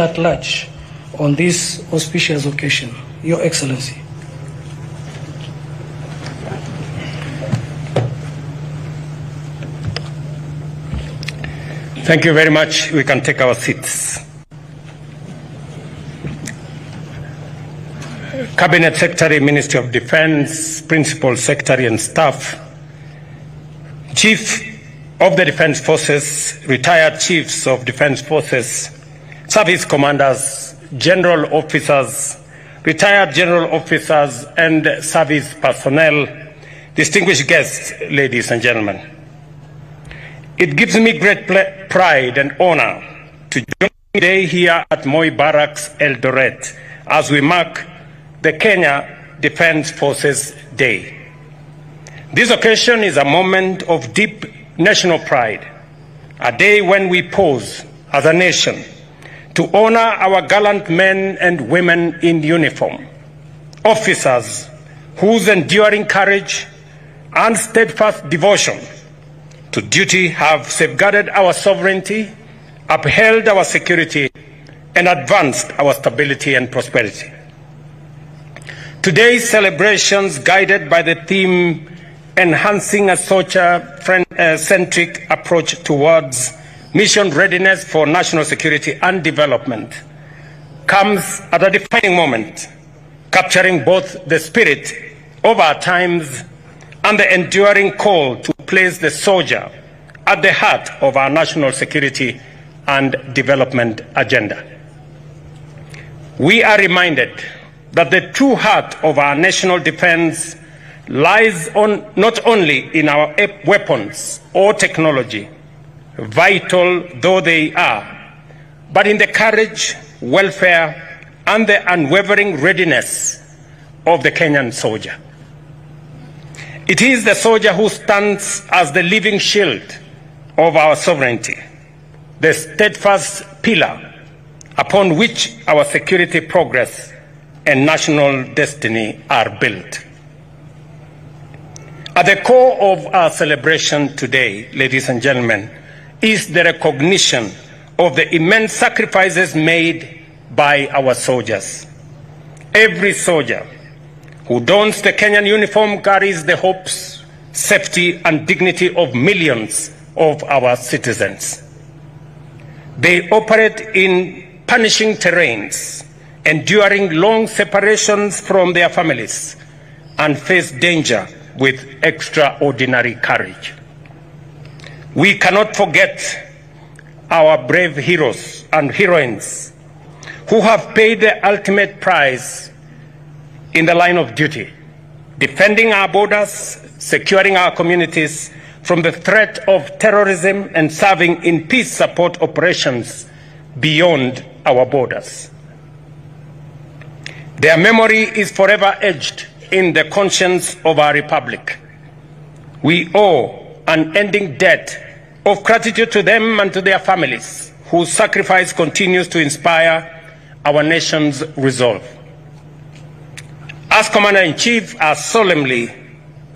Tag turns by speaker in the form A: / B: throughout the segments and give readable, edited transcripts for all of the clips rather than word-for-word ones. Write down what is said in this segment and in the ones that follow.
A: at large on this auspicious occasion, Your Excellency.
B: Thank you very much. We can take our seats. Cabinet Secretary, Ministry of Defense, Principal Secretary and staff, Chief of the Defense Forces, retired Chiefs of Defense Forces, Service Commanders, General Officers, retired General Officers and Service Personnel, distinguished guests, ladies and gentlemen. It gives me great pride and honor to join today here at Moi Barracks, Eldoret, as we mark the Kenya Defense Forces Day. This occasion is a moment of deep national pride, a day when we pause as a nation to honor our gallant men and women in uniform, officers whose enduring courage and steadfast devotion to duty have safeguarded our sovereignty, upheld our security, and advanced our stability and prosperity. Today's celebrations, guided by the theme enhancing a soldier-centric approach towards mission readiness for national security and development, comes at a defining moment, capturing both the spirit of our times and the enduring call to place the soldier at the heart of our national security and development agenda. We are reminded that the true heart of our national defense lies not only in our weapons or technology, vital though they are, but in the courage, welfare, and the unwavering readiness of the Kenyan soldier. It is the soldier who stands as the living shield of our sovereignty, the steadfast pillar upon which our security progress and national destiny are built. At the core of our celebration today, ladies and gentlemen, is the recognition of the immense sacrifices made by our soldiers. Every soldier who dons the Kenyan uniform carries the hopes, safety, and dignity of millions of our citizens. They operate in punishing terrains, enduring long separations from their families, and face danger with extraordinary courage. We cannot forget our brave heroes and heroines who have paid the ultimate price in the line of duty, defending our borders, securing our communities from the threat of terrorism, and serving in peace support operations beyond our borders. Their memory is forever etched in the conscience of our republic. We owe an unending debt of gratitude to them and to their families, whose sacrifice continues to inspire our nation's resolve. As Commander-in-Chief, I solemnly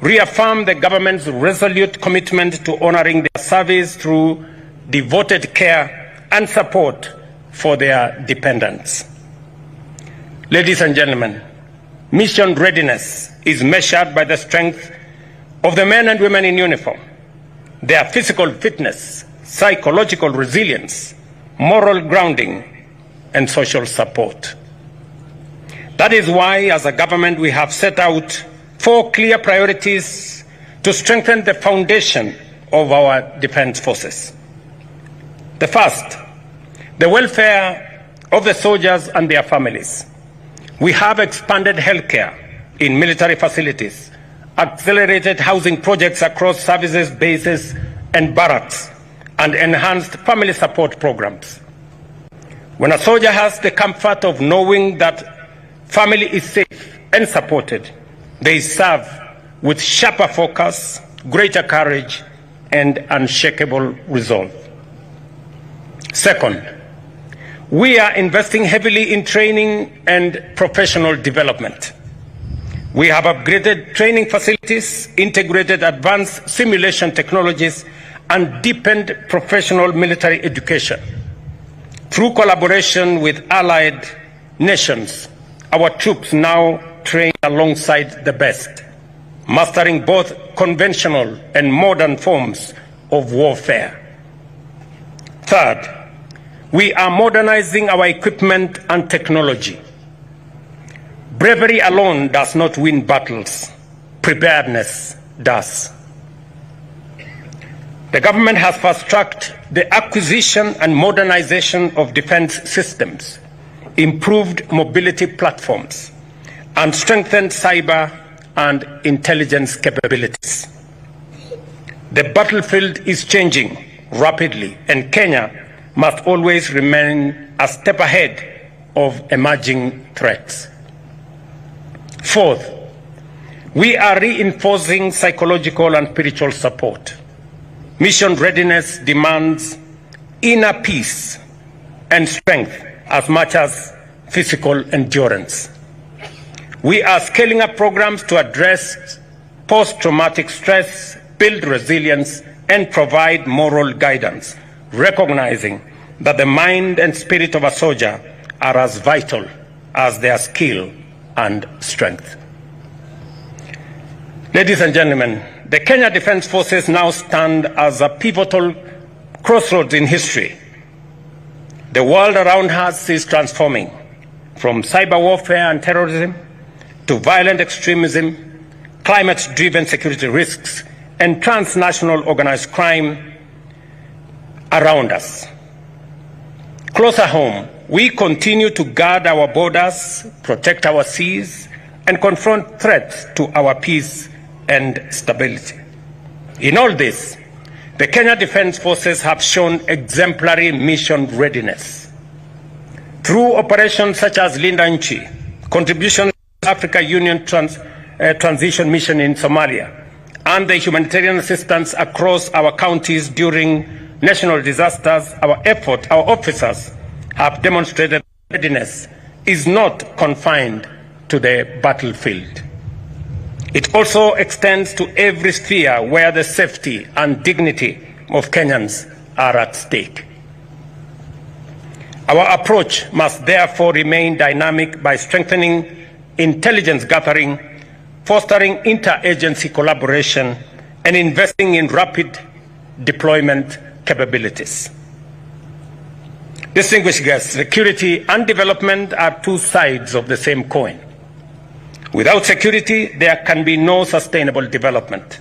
B: reaffirm the government's resolute commitment to honoring their service through devoted care and support for their dependents. Ladies and gentlemen, mission readiness is measured by the strength of the men and women in uniform, their physical fitness, psychological resilience, moral grounding, and social support. That is why, as a government, we have set out 4 clear priorities to strengthen the foundation of our defense forces. The first, the welfare of the soldiers and their families. We have expanded healthcare in military facilities, accelerated housing projects across services, bases, and barracks, and enhanced family support programs. When a soldier has the comfort of knowing that family is safe and supported, they serve with sharper focus, greater courage, and unshakable resolve. Second, we are investing heavily in training and professional development. We have upgraded training facilities, integrated advanced simulation technologies, and deepened professional military education. Through collaboration with allied nations, our troops now train alongside the best, mastering both conventional and modern forms of warfare. Third, we are modernizing our equipment and technology. Bravery alone does not win battles. Preparedness does. The government has fast-tracked the acquisition and modernization of defense systems, improved mobility platforms, and strengthened cyber and intelligence capabilities. The battlefield is changing rapidly, and Kenya must always remain a step ahead of emerging threats. Fourth, we are reinforcing psychological and spiritual support. Mission readiness demands inner peace and strength as much as physical endurance. We are scaling up programs to address post-traumatic stress, build resilience, and provide moral guidance, recognizing that the mind and spirit of a soldier are as vital as their skill and strength. Ladies and gentlemen, the Kenya Defense Forces now stand as a pivotal crossroads in history. The world around us is transforming, from cyber warfare and terrorism to violent extremism, climate-driven security risks, and transnational organized crime around us. Closer home, we continue to guard our borders, protect our seas, and confront threats to our peace and stability. In all this, the Kenya Defense Forces have shown exemplary mission readiness. Through operations such as Linda Nchi, contributions to the Africa Union Transition Mission in Somalia, and the humanitarian assistance across our counties during national disasters, our officers have demonstrated readiness is not confined to the battlefield. It also extends to every sphere where the safety and dignity of Kenyans are at stake. Our approach must therefore remain dynamic by strengthening intelligence gathering, fostering interagency collaboration, and investing in rapid deployment capabilities. Distinguished guests, security and development are two sides of the same coin. Without security, there can be no sustainable development.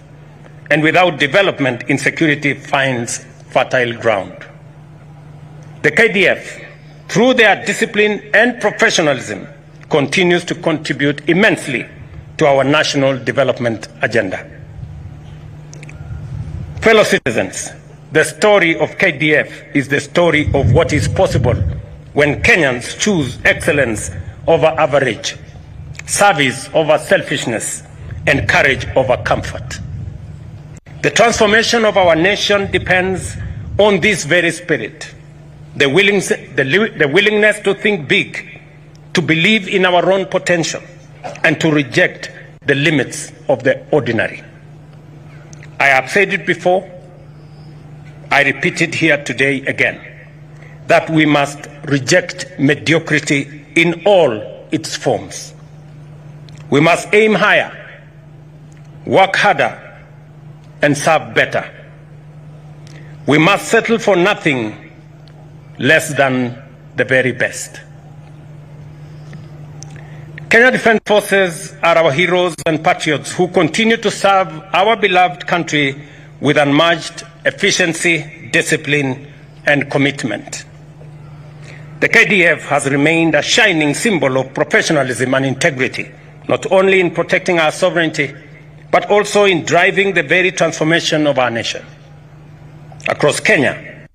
B: And without development, insecurity finds fertile ground. The KDF, through their discipline and professionalism, continues to contribute immensely to our national development agenda. Fellow citizens, the story of KDF is the story of what is possible when Kenyans choose excellence over average, service over selfishness, and courage over comfort. The transformation of our nation depends on this very spirit, the willingness to think big, to believe in our own potential, and to reject the limits of the ordinary. I have said it before, I repeat it here today again, that we must reject mediocrity in all its forms. We must aim higher, work harder, and serve better. We must settle for nothing less than the very best. Kenya Defense Forces are our heroes and patriots who continue to serve our beloved country with unmatched efficiency, discipline, and commitment. The KDF has remained a shining symbol of professionalism and integrity, not only in protecting our sovereignty, but also in driving the very transformation of our nation. Across Kenya,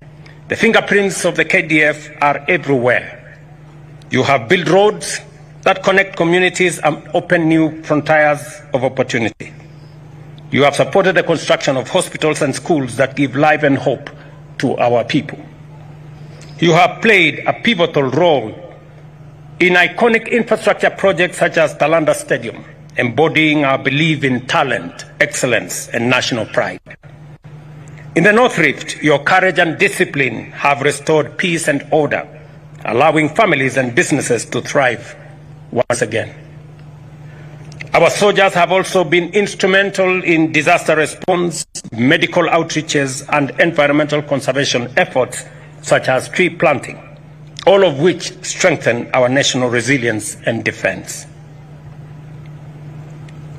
B: the fingerprints of the KDF are everywhere. You have built roads that connect communities and open new frontiers of opportunity. You have supported the construction of hospitals and schools that give life and hope to our people. You have played a pivotal role in iconic infrastructure projects such as Talanda Stadium, embodying our belief in talent, excellence, and national pride. In the North Rift, your courage and discipline have restored peace and order, allowing families and businesses to thrive once again. Our soldiers have also been instrumental in disaster response, medical outreaches, and environmental conservation efforts such as tree planting, all of which strengthen our national resilience and defense.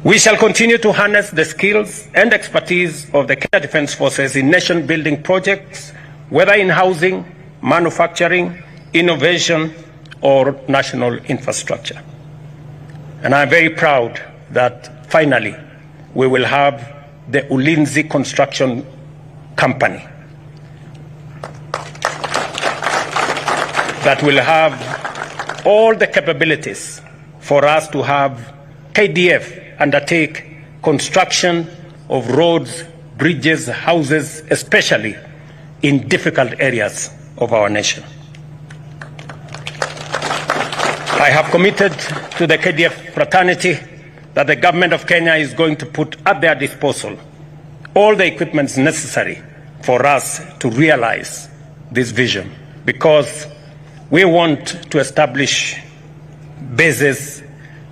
B: We shall continue to harness the skills and expertise of the Kenya Defence Forces in nation-building projects, whether in housing, manufacturing, innovation, or national infrastructure. And I'm very proud that finally we will have the Ulinzi Construction Company that will have all the capabilities for us to have KDF undertake construction of roads, bridges, houses, especially in difficult areas of our nation. I have committed to the KDF fraternity that the government of Kenya is going to put at their disposal all the equipment necessary for us to realize this vision, because we want to establish bases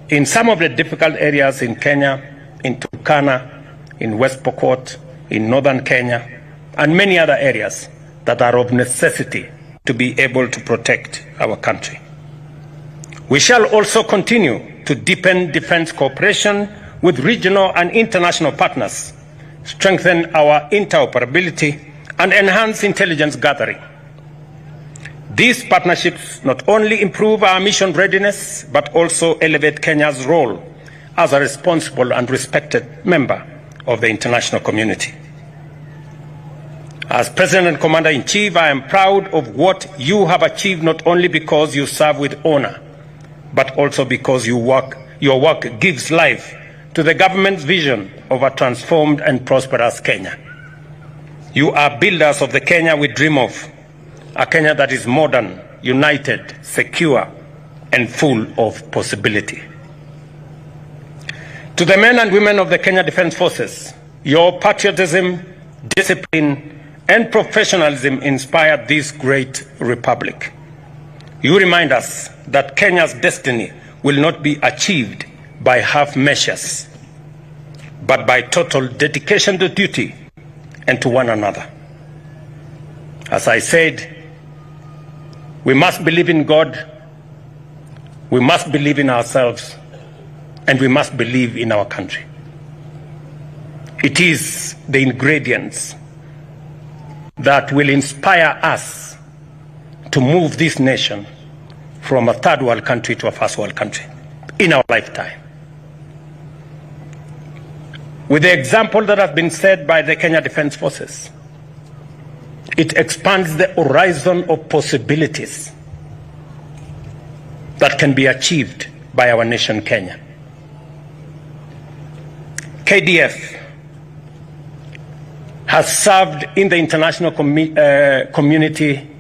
B: in some of the difficult areas in Kenya, in Turkana, in West Pokot, in northern Kenya, and many other areas that are of necessity to be able to protect our country. We shall also continue to deepen defense cooperation with regional and international partners, strengthen our interoperability, and enhance intelligence gathering. These partnerships not only improve our mission readiness, but also elevate Kenya's role as a responsible and respected member of the international community. As President and Commander-in-Chief, I am proud of what you have achieved, not only because you serve with honor, but also because your work gives life to the government's vision of a transformed and prosperous Kenya. You are builders of the Kenya we dream of, a Kenya that is modern, united, secure, and full of possibility. To the men and women of the Kenya Defence Forces, your patriotism, discipline, and professionalism inspired this great republic. You remind us that Kenya's destiny will not be achieved by half measures, but by total dedication to duty and to one another. As I said, we must believe in God, we must believe in ourselves, and we must believe in our country. It is the ingredients that will inspire us to move this nation from a third world country to a first world country in our lifetime. With the example that has been set by the Kenya Defence Forces, it expands the horizon of possibilities that can be achieved by our nation, Kenya. KDF has served in the international community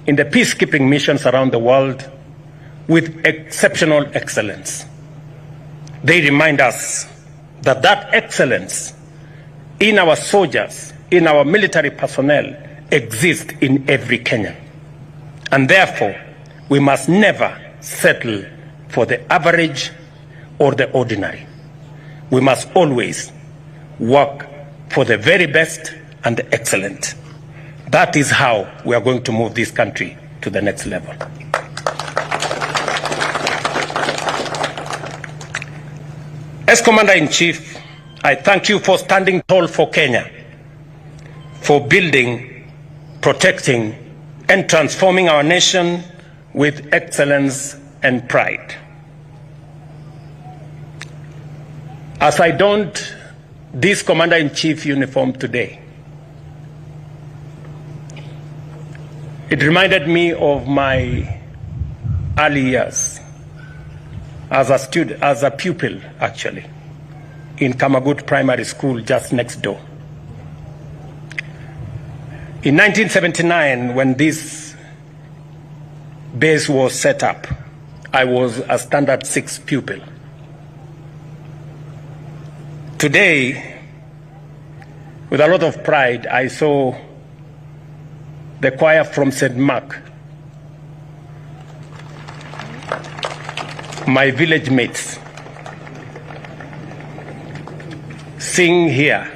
B: in the peacekeeping missions around the world with exceptional excellence. They remind us that that excellence in our soldiers, in our military personnel, exists in every Kenyan. And therefore, we must never settle for the average or the ordinary. We must always work for the very best and the excellent. That is how we are going to move this country to the next level. As Commander-in-Chief, I thank you for standing tall for Kenya, for building, protecting, and transforming our nation with excellence and pride. As I donned this Commander-in-Chief uniform today, it reminded me of my early years as a student, as a pupil, actually, in Kamagut Primary School just next door. In 1979, when this base was set up, I was a standard 6 pupil. Today, with a lot of pride, I saw the choir from St. Mark my village mates sing here.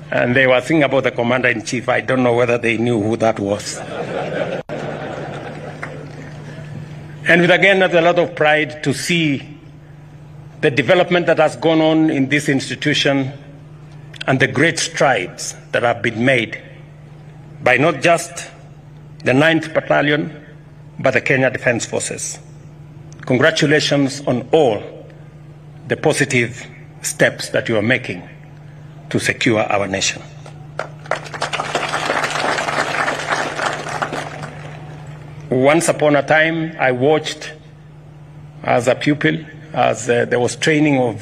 B: And they were singing about the commander-in-chief. I don't know whether they knew who that was. And with again, there's a lot of pride to see the development that has gone on in this institution and the great strides that have been made by not just the 9th Battalion, but the Kenya Defence Forces. Congratulations on all the positive steps that you are making to secure our nation. Once upon a time, I watched as a pupil as there was training of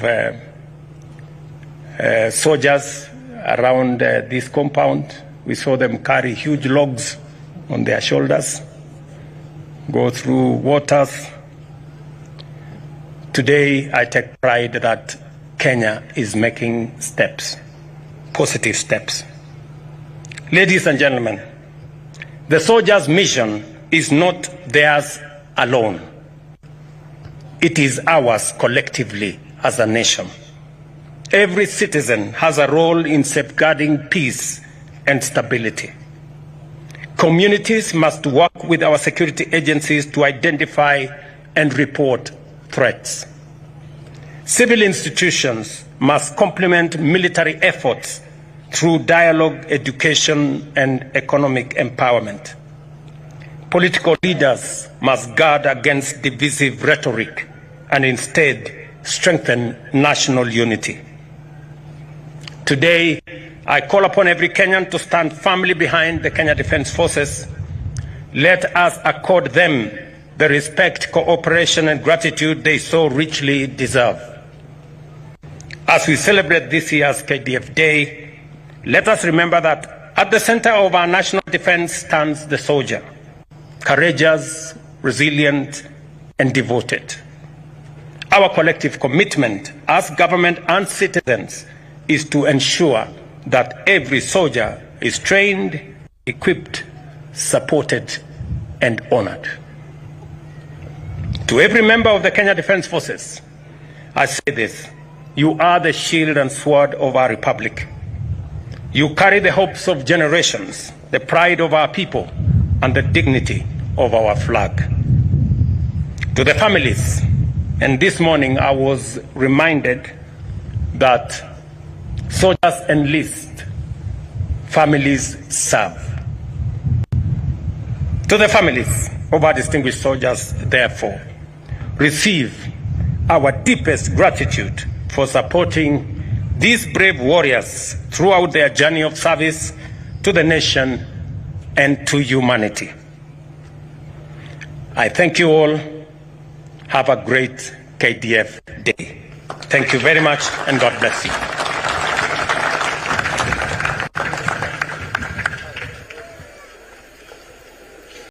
B: soldiers around this compound. We saw them carry huge logs on their shoulders, go through waters. Today, I take pride that Kenya is making steps, positive steps. Ladies and gentlemen, the soldiers' mission is not theirs alone. It is ours collectively as a nation. Every citizen has a role in safeguarding peace and stability. Communities must work with our security agencies to identify and report threats. Civil institutions must complement military efforts through dialogue, education, and economic empowerment. Political leaders must guard against divisive rhetoric and instead strengthen national unity. Today, I call upon every Kenyan to stand firmly behind the Kenya Defence Forces. Let us accord them the respect, cooperation, and gratitude they so richly deserve. As we celebrate this year's KDF Day, let us remember that at the center of our national defense stands the soldier, courageous, resilient, and devoted. Our collective commitment as government and citizens is to ensure that every soldier is trained, equipped, supported, and honored. To every member of the Kenya Defence Forces, I say this: you are the shield and sword of our republic. You carry the hopes of generations, the pride of our people, and the dignity of our flag. To the families, and this morning I was reminded that soldiers enlist, families serve. To the families of our distinguished soldiers, therefore, receive our deepest gratitude for supporting these brave warriors throughout their journey of service to the nation and to humanity. I thank you all. Have a great KDF Day. Thank you very much, and God bless you.